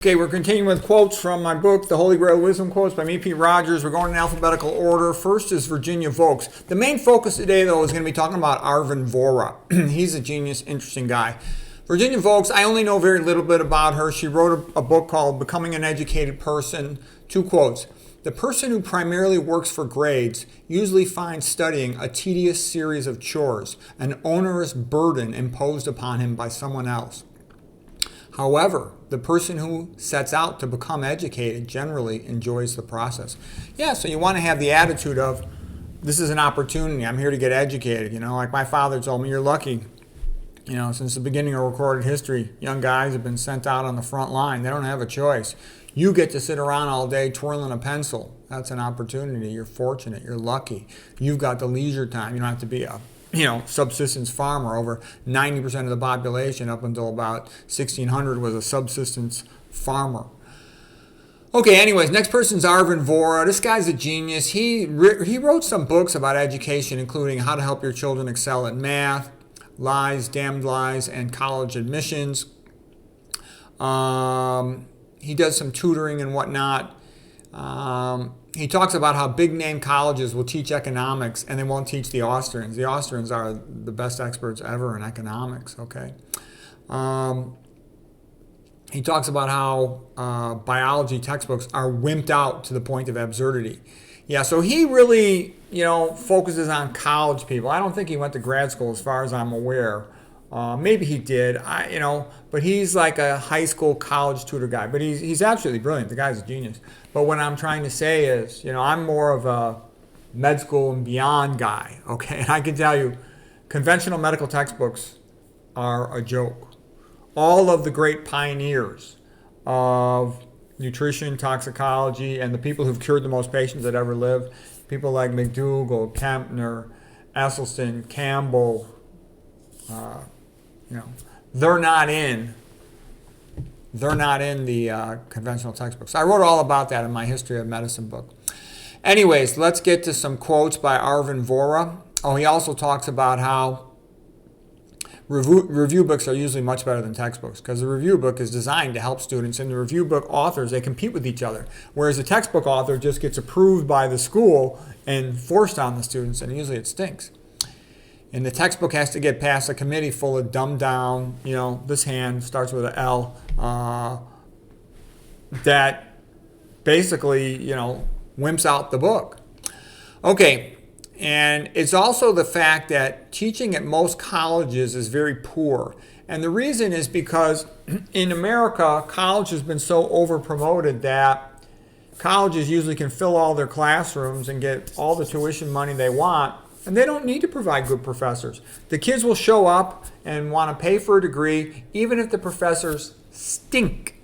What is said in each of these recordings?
Okay, we're continuing with quotes from my book, The Holy Grail Wisdom Quotes by E.P. Rogers. We're going in alphabetical order. First is Virginia Voeks. The main focus today, though, is going to be talking about Arvin Vohra. He's a genius, interesting guy. Virginia Voeks, I only know very little bit about her. She wrote a book called Becoming an Educated Person. Two quotes. The person who primarily works for grades usually finds studying a tedious series of chores, an onerous burden imposed upon him by someone else. However, the person who sets out to become educated generally enjoys the process. Yeah, so you want to have the attitude of, this is an opportunity. I'm here to get educated. Like my father told me, you're lucky. Since the beginning of recorded history, young guys have been sent out on the front line. They don't have a choice. You get to sit around all day twirling a pencil. That's an opportunity. You're fortunate. You're lucky. You've got the leisure time. You don't have to be a subsistence farmer. Over 90% of the population up until about 1600 was a subsistence farmer. Okay, anyways, next person's Arvin Vohra. This guy's a genius. He wrote some books about education, including How to Help Your Children Excel at Math, Lies, Damned Lies, and College Admissions. He does some tutoring and whatnot. He talks about how big-name colleges will teach economics and they won't teach the Austrians. The Austrians are the best experts ever in economics, okay? He talks about how biology textbooks are wimped out to the point of absurdity. Yeah, so he really, focuses on college people. I don't think he went to grad school as far as I'm aware. Maybe he did, but he's like a high school college tutor guy. But he's absolutely brilliant. The guy's a genius. But what I'm trying to say is, I'm more of a med school and beyond guy, okay? And I can tell you, conventional medical textbooks are a joke. All of the great pioneers of nutrition, toxicology, and the people who've cured the most patients that ever lived, people like McDougall, Kempner, Esselstyn, Campbell, they're not in the conventional textbooks. I wrote all about that in my History of Medicine book. Anyways, let's get to some quotes by Arvin Vohra. Oh, he also talks about how review books are usually much better than textbooks because the review book is designed to help students, and the review book authors, they compete with each other, whereas the textbook author just gets approved by the school and forced on the students, and usually it stinks. And the textbook has to get past a committee full of dumbed down, this hand starts with an L, that basically, wimps out the book. Okay, and it's also the fact that teaching at most colleges is very poor. And the reason is because in America, college has been so over-promoted that colleges usually can fill all their classrooms and get all the tuition money they want, and they don't need to provide good professors. The kids will show up and want to pay for a degree, even if the professors stink.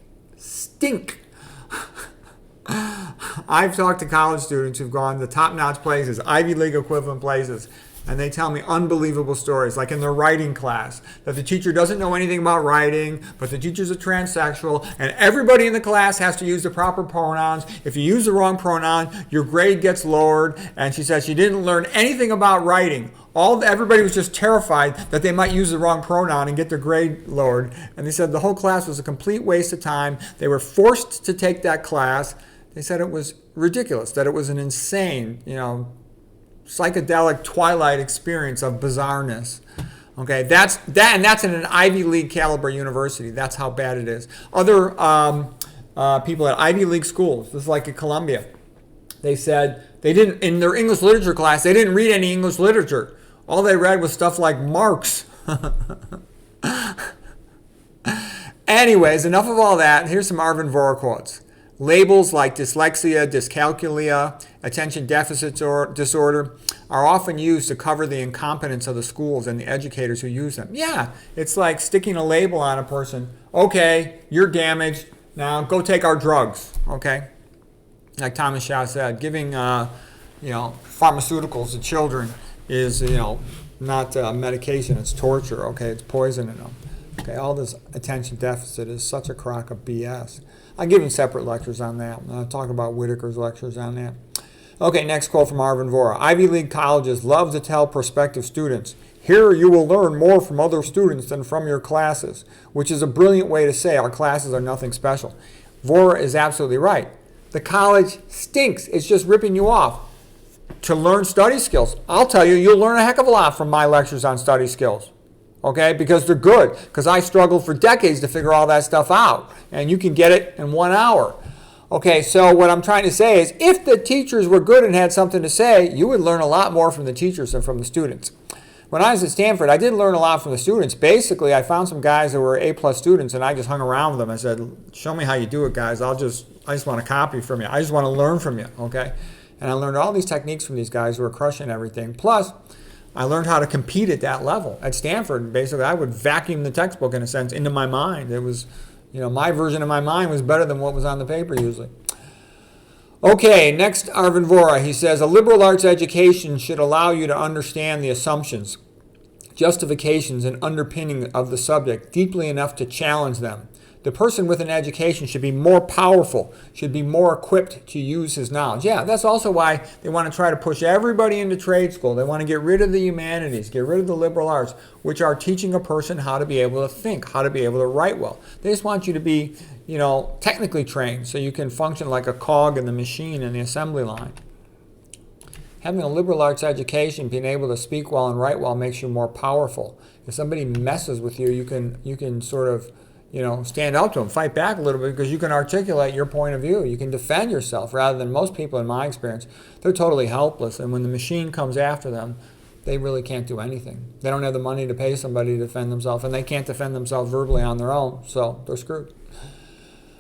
I've talked to college students who've gone to top-notch places, Ivy League equivalent places, and they tell me unbelievable stories, like in their writing class, that the teacher doesn't know anything about writing, but the teacher's a transsexual, and everybody in the class has to use the proper pronouns. If you use the wrong pronoun, your grade gets lowered. And she said she didn't learn anything about writing. Everybody was just terrified that they might use the wrong pronoun and get their grade lowered. And they said the whole class was a complete waste of time. They were forced to take that class. They said it was ridiculous, that it was an insane, psychedelic twilight experience of bizarreness. Okay, that's in an Ivy League caliber university. That's how bad it is. Other people at Ivy League schools, this is like at Columbia, they said they didn't, in their English literature class, they didn't read any English literature. All they read was stuff like Marx. Anyways, enough of all that. Here's some Arvin Vohra quotes. Labels like dyslexia, dyscalculia, attention deficit disorder are often used to cover the incompetence of the schools and the educators who use them. Yeah, it's like sticking a label on a person. Okay, you're damaged. Now go take our drugs. Okay, like Thomas Shaw said, giving pharmaceuticals to children is not medication. It's torture. Okay, it's poisoning them. Okay, all this attention deficit is such a crock of BS. I've given separate lectures on that. I'll talk about Whitaker's lectures on that. Okay, next quote from Arvin Vohra. Ivy League colleges love to tell prospective students, Here you will learn more from other students than from your classes, which is a brilliant way to say our classes are nothing special. Vohra is absolutely right. The college stinks. It's just ripping you off. To learn study skills, I'll tell you, you'll learn a heck of a lot from my lectures on study skills. Okay, because they're good. Because I struggled for decades to figure all that stuff out. And you can get it in 1 hour. Okay, so what I'm trying to say is if the teachers were good and had something to say, you would learn a lot more from the teachers than from the students. When I was at Stanford, I did learn a lot from the students. Basically, I found some guys that were A-plus students, and I just hung around with them. I said, show me how you do it, guys. I just want to copy from you. I just want to learn from you, okay? And I learned all these techniques from these guys who were crushing everything. Plus, I learned how to compete at that level. At Stanford, basically, I would vacuum the textbook, in a sense, into my mind. It was, my version of my mind was better than what was on the paper usually. Okay, next, Arvin Vohra. He says, a liberal arts education should allow you to understand the assumptions, justifications, and underpinning of the subject deeply enough to challenge them. The person with an education should be more powerful, should be more equipped to use his knowledge. Yeah, that's also why they want to try to push everybody into trade school. They want to get rid of the humanities, get rid of the liberal arts, which are teaching a person how to be able to think, how to be able to write well. They just want you to be, technically trained so you can function like a cog in the machine in the assembly line. Having a liberal arts education, being able to speak well and write well makes you more powerful. If somebody messes with you, you can sort of stand up to them, fight back a little bit because you can articulate your point of view. You can defend yourself rather than most people, in my experience, they're totally helpless. And when the machine comes after them, they really can't do anything. They don't have the money to pay somebody to defend themselves, and they can't defend themselves verbally on their own, so they're screwed.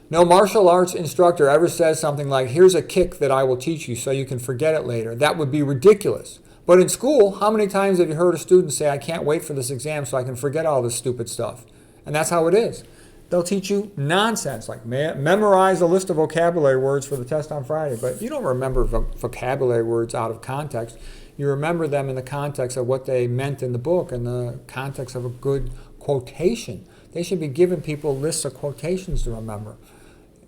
No martial arts instructor ever says something like, here's a kick that I will teach you so you can forget it later. That would be ridiculous. But in school, how many times have you heard a student say, I can't wait for this exam so I can forget all this stupid stuff? And that's how it is. They'll teach you nonsense, like memorize a list of vocabulary words for the test on Friday. But you don't remember vocabulary words out of context. You remember them in the context of what they meant in the book, in the context of a good quotation. They should be giving people lists of quotations to remember.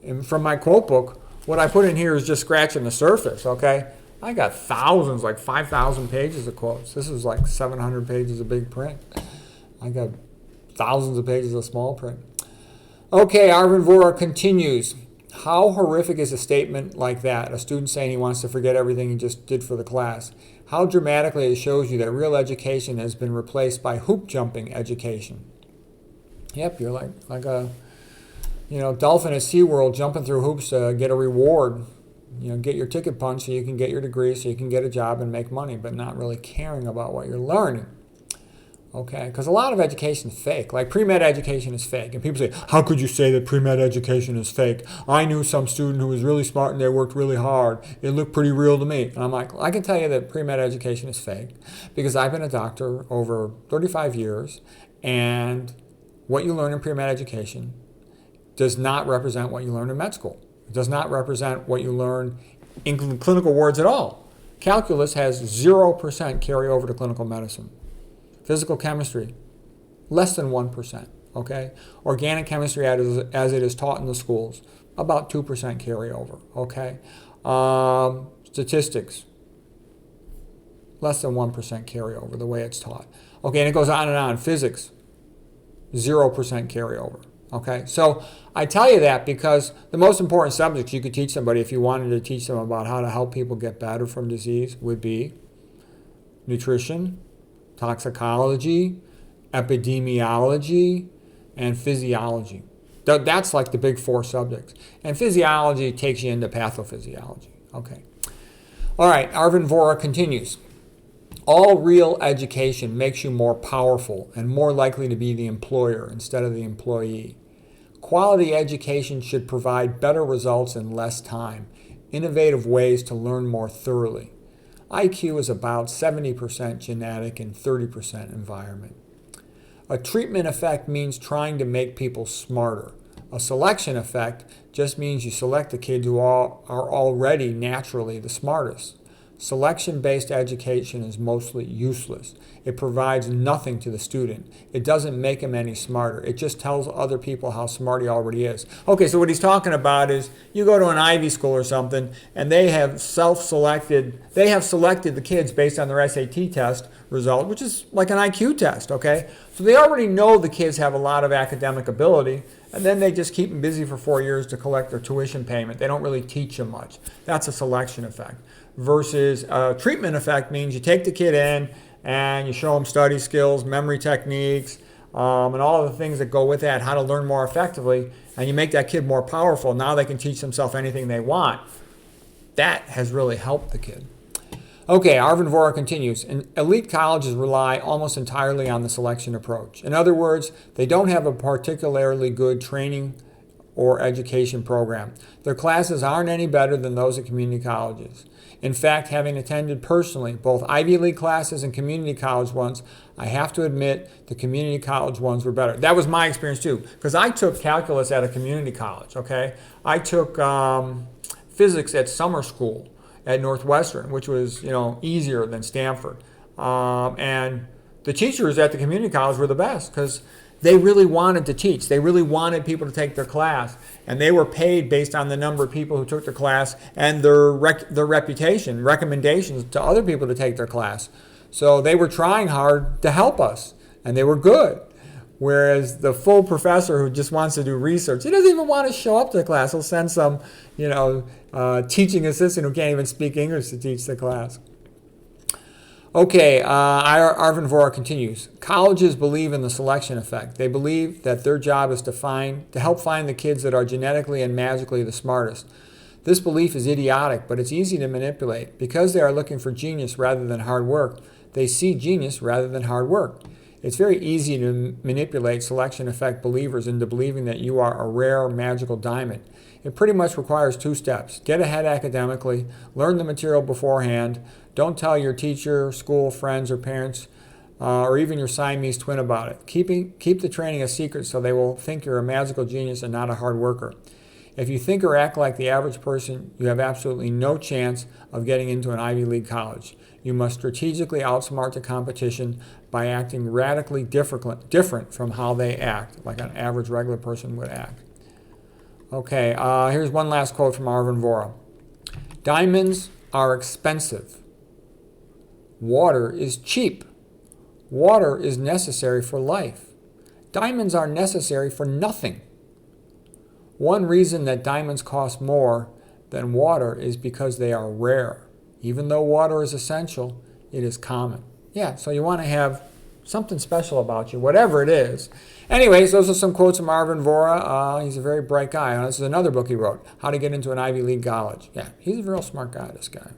And from my quote book, what I put in here is just scratching the surface, okay? I got thousands, like 5,000 pages of quotes. This is like 700 pages of big print. I got thousands of pages of small print. Okay, Arvin Vohra continues. How horrific is a statement like that? A student saying he wants to forget everything he just did for the class. How dramatically it shows you that real education has been replaced by hoop jumping education. Yep, you're like a dolphin at SeaWorld jumping through hoops to get a reward. Get your ticket punched so you can get your degree, so you can get a job and make money, but not really caring about what you're learning. Okay, because a lot of education is fake. Like pre-med education is fake. And people say, how could you say that pre-med education is fake? I knew some student who was really smart and they worked really hard. It looked pretty real to me. And I'm like, I can tell you that pre-med education is fake because I've been a doctor over 35 years, and what you learn in pre-med education does not represent what you learn in med school. It does not represent what you learn in clinical wards at all. Calculus has 0% carryover to clinical medicine. Physical chemistry, less than 1%, okay? Organic chemistry as it is taught in the schools, about 2% carryover, okay? Statistics, less than 1% carryover the way it's taught. Okay, and it goes on and on. Physics, 0% carryover, okay? So I tell you that because the most important subjects you could teach somebody if you wanted to teach them about how to help people get better from disease would be nutrition, toxicology, epidemiology, and physiology. That's like the big four subjects. And physiology takes you into pathophysiology. Okay. All right, Arvin Vohra continues. All real education makes you more powerful and more likely to be the employer instead of the employee. Quality education should provide better results in less time, innovative ways to learn more thoroughly. IQ is about 70% genetic and 30% environment. A treatment effect means trying to make people smarter. A selection effect just means you select the kids who are already naturally the smartest. Selection-based education is mostly useless. It provides nothing to the student. It doesn't make him any smarter. It just tells other people how smart he already is. Okay, so what he's talking about is you go to an Ivy school or something, and they have selected the kids based on their SAT test result, which is like an IQ test, okay? So they already know the kids have a lot of academic ability, and then they just keep them busy for 4 years to collect their tuition payment. They don't really teach them much. That's a selection effect. Versus a treatment effect means you take the kid in and you show them study skills, memory techniques, and all of the things that go with that, how to learn more effectively, and you make that kid more powerful. Now they can teach themselves anything they want. That has really helped the kid. Okay, Arvin Vohra continues. Elite colleges rely almost entirely on the selection approach. In other words, they don't have a particularly good training or education program. Their classes aren't any better than those at community colleges. In fact, having attended personally both Ivy League classes and community college ones, I have to admit the community college ones were better. That was my experience too, because I took calculus at a community college, okay? I took physics at summer school at Northwestern, which was, easier than Stanford. And the teachers at the community college were the best because they really wanted to teach. They really wanted people to take their class. And they were paid based on the number of people who took their class and their reputation, recommendations to other people to take their class. So they were trying hard to help us, and they were good. Whereas the full professor who just wants to do research, he doesn't even want to show up to the class. He'll send some, teaching assistant who can't even speak English to teach the class. Okay, Arvin Vohra continues. Colleges believe in the selection effect. They believe that their job is to help find the kids that are genetically and magically the smartest. This belief is idiotic, but it's easy to manipulate. Because they are looking for genius rather than hard work, they see genius rather than hard work. It's very easy to manipulate selection effect believers into believing that you are a rare magical diamond. It pretty much requires 2 steps. Get ahead academically, learn the material beforehand. Don't tell your teacher, school, friends, or parents, or even your Siamese twin about it. Keep the training a secret so they will think you're a magical genius and not a hard worker. If you think or act like the average person, you have absolutely no chance of getting into an Ivy League college. You must strategically outsmart the competition by acting radically different from how they act, like an average regular person would act. Okay, here's one last quote from Arvin Vohra. Diamonds are expensive. Water is cheap. Water is necessary for life. Diamonds are necessary for nothing. One reason that diamonds cost more than water is because they are rare. Even though water is essential, it is common. Yeah, so you want to have something special about you, whatever it is. Anyways, those are some quotes from Arvin Vohra. He's a very bright guy. This is another book he wrote, How to Get into an Ivy League College. Yeah, he's a real smart guy, this guy.